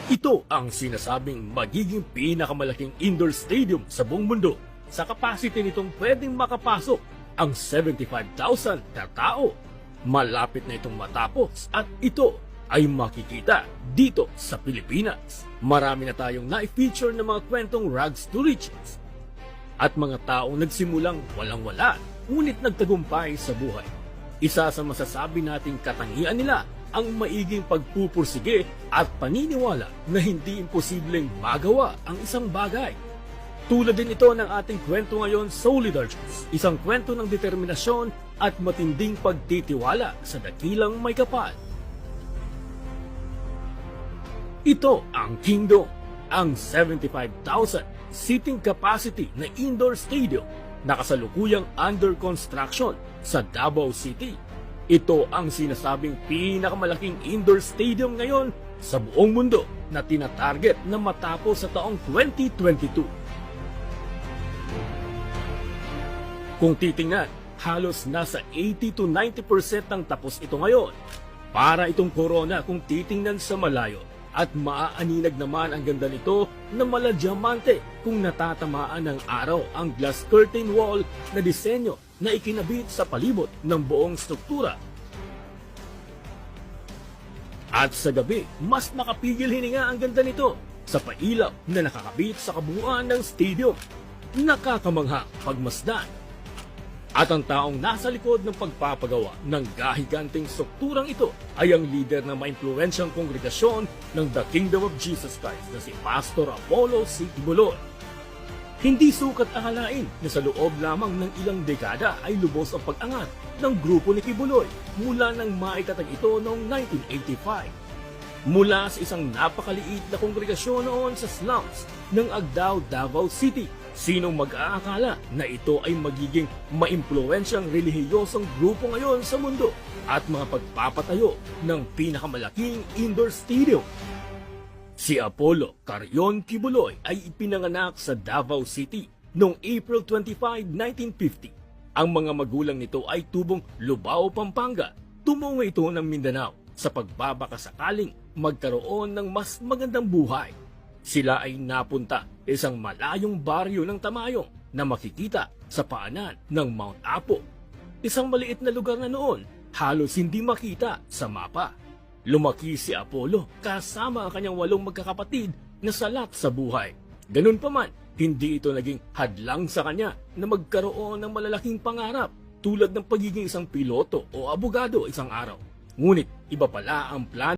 Ito ang sinasabing magiging pinakamalaking indoor stadium sa buong mundo. Sa capacity nitong pwedeng makapasok ang 75,000 na tao. Malapit na itong matapos at ito ay makikita dito sa Pilipinas. Marami na tayong na-feature ng mga kwentong rags to riches at mga taong nagsimulang walang-wala ngunit nagtagumpay sa buhay. Isa sa masasabi nating katangian nila ang maiging pagpupursige at paniniwala na hindi imposibleng magawa ang isang bagay. Tulad din ito ng ating kwento ngayon, Solid Archers, isang kwento ng determinasyon at matinding pagtitiwala sa dakilang may kapal. Ito ang Kingdom, ang 75,000 seating capacity na indoor stadium na kasalukuyang under construction sa Davao City. Ito ang sinasabing pinakamalaking indoor stadium ngayon sa buong mundo na tinatarget na matapos sa taong 2022. Kung titingnan, halos nasa 80 to 90% ng tapos ito ngayon. Para itong corona kung titingnan sa malayo at maaaninag naman ang ganda nito na maladiamante kung natatamaan ng araw ang glass curtain wall na disenyo na ikinabit sa palibot ng buong struktura. At sa gabi, mas makapigil hininga ang ganda nito sa pailaw na nakakabit sa kabuuan ng stadium. Nakakamanghang pagmasdan. At ang taong nasa likod ng pagpapagawa ng gahiganting strukturang ito ay ang leader ng maimpluwensyang kongregasyon ng The Kingdom of Jesus Christ na si Pastor Apollo C. Kibuloy. Hindi sukat akalain na sa loob lamang ng ilang dekada ay lubos ang pag-angat ng grupo ni Kibuloy mula nang maitatag ito noong 1985. Mula sa isang napakaliit na kongregasyon noon sa slums ng Agdao, Davao City, sinong mag-aakala na ito ay magiging maimpluwensyang relihiyosong grupo ngayon sa mundo at mga pagpapatayo ng pinakamalaking indoor stadium. Si Apollo Carion Kibuloy ay ipinanganak sa Davao City noong April 25, 1950. Ang mga magulang nito ay tubong Lubao, Pampanga. Tumungo ito ng Mindanao sa pagbabakasakaling magkaroon ng mas magandang buhay. Sila ay napunta sa isang malayong baryo ng Tamayong na makikita sa paanan ng Mount Apo. Isang maliit na lugar na noon, halos hindi makita sa mapa. Lumaki si Apollo kasama ang kanyang 8 magkakapatid na salat sa buhay. Ganun pa man, hindi ito naging hadlang sa kanya na magkaroon ng malalaking pangarap tulad ng pagiging isang piloto o abogado isang araw. Ngunit iba pala ang plano